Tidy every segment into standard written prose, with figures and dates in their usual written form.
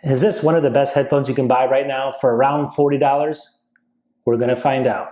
Is this one of the best headphones you can buy right now for around $40? We're going to find out.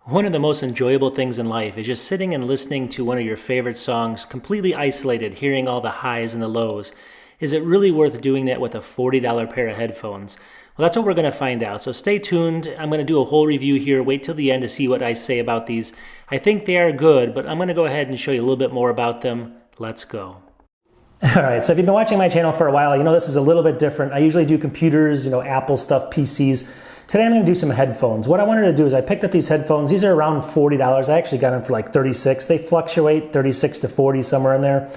One of the most enjoyable things in life is just sitting and listening to one of your favorite songs, completely isolated, hearing all the highs and the lows. Is it really worth doing that with a $40 pair of headphones? Well, that's what we're going to find out. So stay tuned. I'm going to do a whole review here. Wait till the end to see what I say about these. I think they are good, but I'm going to go ahead and show you a little bit more about them. Let's go. All right, so if you've been watching my channel for a while, you know this is a little bit different. I usually do computers, Apple stuff, PCs. Today I'm going to do some headphones. What I wanted to do is I picked up these headphones. These are around $40. I actually got them for like $36. They fluctuate, $36 to $40, somewhere in there.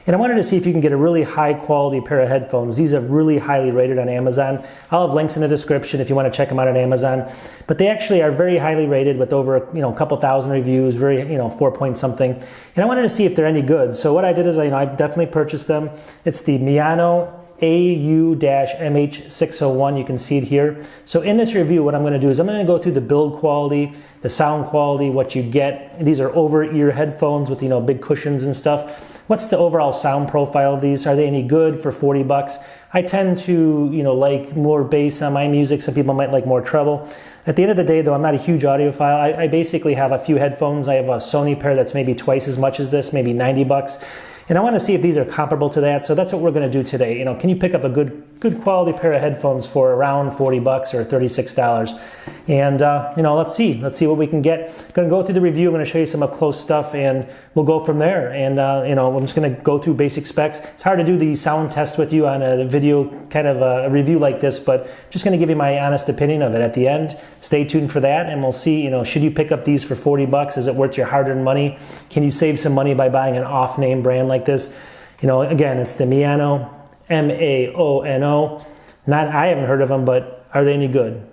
And I wanted to see if you can get a really high quality pair of headphones. These are really highly rated on Amazon. I'll have links in the description if you want to check them out on Amazon. But they actually are very highly rated with over a couple thousand reviews, very 4 point something. And I wanted to see if they're any good. So what I did is I definitely purchased them. It's the Maono AU-MH601. You can see it here. So in this review, what I'm going to do is I'm going to go through the build quality, the sound quality, what you get. These are over-ear headphones with big cushions and stuff. What's the overall sound profile of these? Are they any good for 40 bucks? I tend to, like more bass on my music. Some people might like more treble. At the end of the day, though, I'm not a huge audiophile. I basically have a few headphones. I have a Sony pair that's maybe twice as much as this, maybe 90 bucks. And I want to see if these are comparable to that. So that's what we're going to do today. Can you pick up a good quality pair of headphones for around 40 bucks or $36? And let's see what we can get. I'm going to go through the review. I'm going to show you some up close stuff, and we'll go from there. And I'm just going to go through basic specs. It's hard to do the sound test with you on a video kind of a review like this, but just going to give you my honest opinion of it at the end. Stay tuned for that, and we'll see. Should you pick up these for 40 bucks? Is it worth your hard-earned money? Can you save some money by buying an off-name brand like this? Again, it's the Maono, M-A-O-N-O. I haven't heard of them, but are they any good?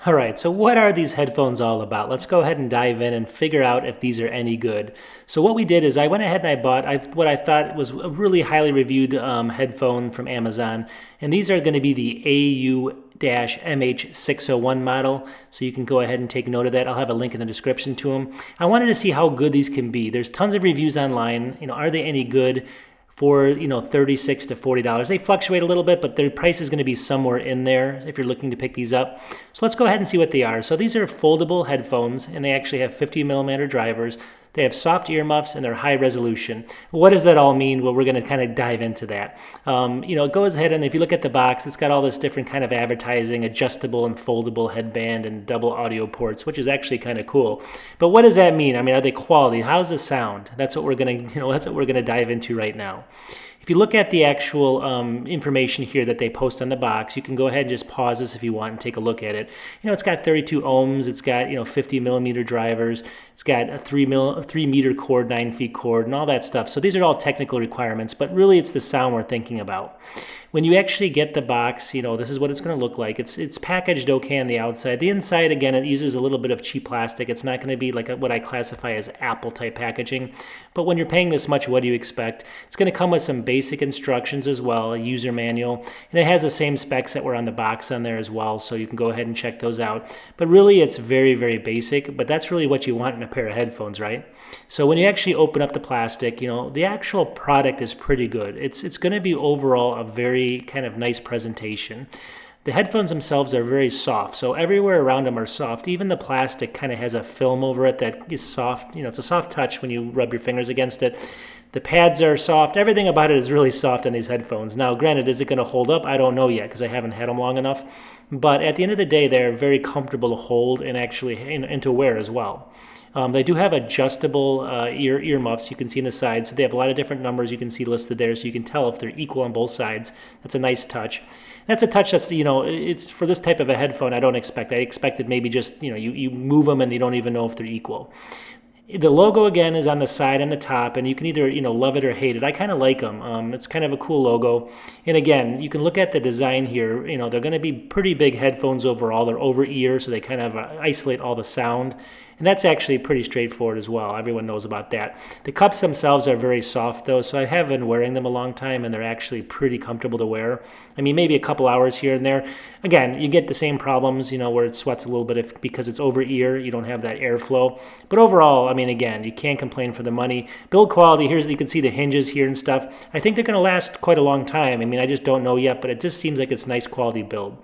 All right, so what are these headphones all about? Let's go ahead and dive in and figure out if these are any good. So what we did is I went ahead and I bought what I thought was a really highly reviewed headphone from Amazon, and these are going to be the AU-MH601 model, so you can go ahead and take note of that. I'll have a link in the description to them. I wanted to see how good these can be. There's tons of reviews online. Are they any good? For $36 to $40. They fluctuate a little bit, but their price is going to be somewhere in there if you're looking to pick these up. So let's go ahead and see what they are. So these are foldable headphones, and they actually have 50mm drivers. They have soft earmuffs, and they're high resolution. What does that all mean? Well, we're going to kind of dive into that. It goes ahead, and if you look at the box, it's got all this different kind of advertising, adjustable and foldable headband and double audio ports, which is actually kind of cool. But what does that mean? Are they quality? How's the sound? That's what we're going to dive into right now. If you look at the actual information here that they post on the box, you can go ahead and just pause this if you want and take a look at it. It's got 32 ohms, it's got 50mm drivers, it's got a 3 meter cord, 9 feet cord, and all that stuff. So these are all technical requirements, but really it's the sound we're thinking about. When you actually get the box, this is what it's going to look like. It's packaged okay on the outside. The inside, again, it uses a little bit of cheap plastic. It's not going to be like what I classify as Apple type packaging. But when you're paying this much, what do you expect? It's going to come with some basic instructions as well, a user manual, and it has the same specs that were on the box on there as well, so you can go ahead and check those out. But really, it's very, very basic, but that's really what you want in a pair of headphones, right? So when you actually open up the plastic, the actual product is pretty good. It's going to be overall a very kind of nice presentation. The headphones themselves are very soft, so everywhere around them are soft. Even the plastic kind of has a film over it that is soft. It's a soft touch when you rub your fingers against it. The pads are soft. Everything about it is really soft on these headphones. Now, granted, is it going to hold up? I don't know yet because I haven't had them long enough. But at the end of the day, they're very comfortable to hold and actually and to wear as well. They do have adjustable earmuffs you can see on the side, so they have a lot of different numbers you can see listed there, so you can tell if they're equal on both sides. That's a nice touch. That's a touch that's, it's for this type of a headphone I don't expect. I expected maybe just, you move them and you don't even know if they're equal. The logo, again, is on the side and the top, and you can either, love it or hate it. I kind of like them. It's kind of a cool logo. And again, you can look at the design here. They're going to be pretty big headphones overall. They're over ear, so they kind of isolate all the sound. And that's actually pretty straightforward as well. Everyone knows about that. The cups themselves are very soft though, so I have been wearing them a long time and they're actually pretty comfortable to wear. I mean, maybe a couple hours here and there. Again, you get the same problems, you know, where it sweats a little bit because it's over ear, you don't have that airflow. But overall, I mean, again, you can't complain for the money. Build quality, here's, you can see the hinges here and stuff. I think they're gonna last quite a long time. I mean, I just don't know yet, but it just seems like it's nice quality build.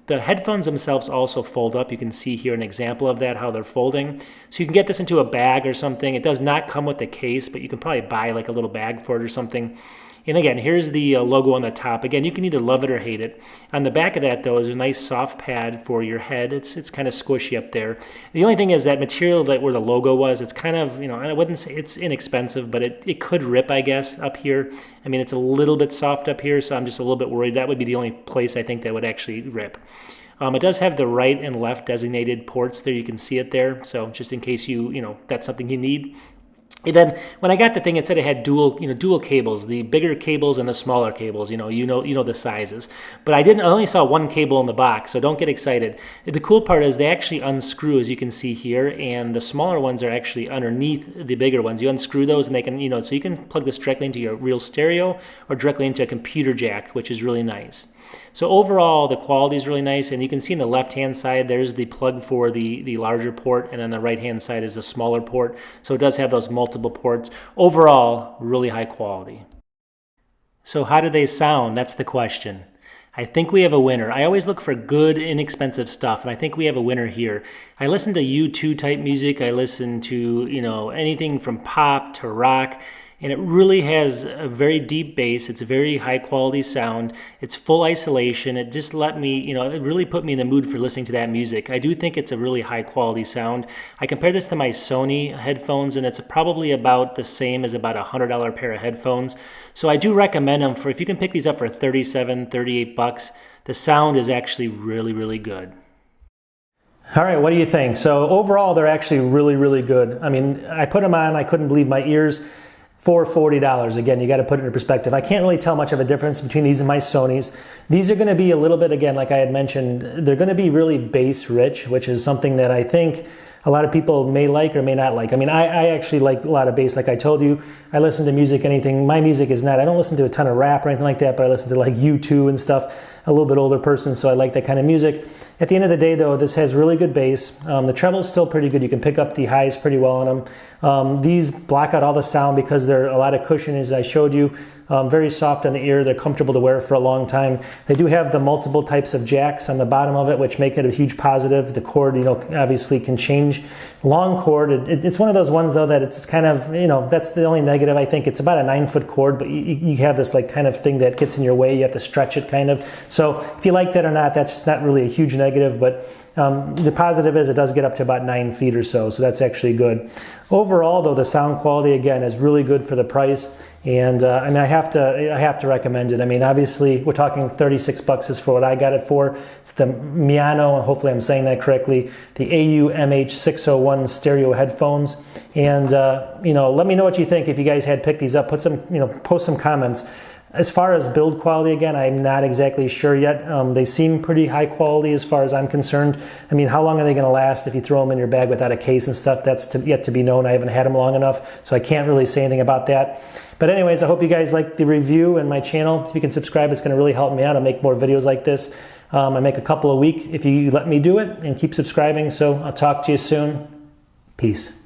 The headphones themselves also fold up. You can see here an example of that, how they're folding. So you can get this into a bag or something. It does not come with the case, but you can probably buy like a little bag for it or something. And again, here's the logo on the top. Again, you can either love it or hate it. On the back of that, though, is a nice soft pad for your head. It's kind of squishy up there. The only thing is that material that where the logo was, it's kind of, you know, I wouldn't say it's inexpensive, but it could rip, I guess, up here. I mean, it's a little bit soft up here, so I'm just a little bit worried. That would be the only place I think that would actually rip. It does have the right and left designated ports there. You can see it there. So just in case you know, that's something you need. And then when I got the thing, it said it had dual cables, the bigger cables and the smaller cables. You know the sizes. But I only saw one cable in the box, so don't get excited. The cool part is they actually unscrew, as you can see here, and the smaller ones are actually underneath the bigger ones. You unscrew those, and they can, so you can plug this directly into your real stereo or directly into a computer jack, which is really nice. So overall, the quality is really nice, and you can see on the left-hand side, there's the plug for the larger port, and on the right-hand side is a smaller port. So it does have those multiple ports. Overall, really high quality. So how do they sound? That's the question. I think we have a winner. I always look for good, inexpensive stuff, and I think we have a winner here. I listen to U2 type music. I listen to, anything from pop to rock. And it really has a very deep bass. It's a very high quality sound. It's full isolation. It just let me, it really put me in the mood for listening to that music. I do think it's a really high quality sound. I compare this to my Sony headphones, and it's probably about the same as about a $100 pair of headphones. So I do recommend them if you can pick these up for 37, 38 bucks. The sound is actually really, really good. All right, what do you think? So overall, they're actually really, really good. I mean, I put them on, I couldn't believe my ears. For $40. Again, you got to put it in perspective. I can't really tell much of a difference between these and my Sonys. These are going to be a little bit, again, like I had mentioned, they're going to be really bass rich, which is something that I think a lot of people may like or may not like. I mean, I actually like a lot of bass. Like I told you, I listen to music, my music is not, I don't listen to a ton of rap or anything like that, but I listen to like U2 and stuff, a little bit older person, so I like that kind of music. At the end of the day though, this has really good bass. The treble is still pretty good. You can pick up the highs pretty well on them. These block out all the sound because they're a lot of cushion, as I showed you. Very soft on the ear. They're comfortable to wear for a long time. They do have the multiple types of jacks on the bottom of it, which make it a huge positive. The cord, obviously can change. Long cord, it's one of those ones though that it's kind of, that's the only negative. I think it's about a 9-foot cord, but you have this like kind of thing that gets in your way. You have to stretch it kind of. So if you like that or not, that's not really a huge negative, but the positive is it does get up to about 9 feet or so that's actually good. Overall though, the sound quality again is really good for the price. And I mean, I have to recommend it. I mean, obviously, we're talking 36 bucks is for what I got it for. It's the Maono, hopefully I'm saying that correctly, the AU-MH601 stereo headphones. And let me know what you think if you guys had picked these up. Put some, post some comments. As far as build quality, again, I'm not exactly sure yet. They seem pretty high quality as far as I'm concerned. I mean, how long are they going to last if you throw them in your bag without a case and stuff? That's yet to be known. I haven't had them long enough, so I can't really say anything about that. But anyways, I hope you guys like the review and my channel. If you can subscribe, it's going to really help me out. I'll make more videos like this. I make a couple a week if you let me do it, and keep subscribing. So I'll talk to you soon. Peace.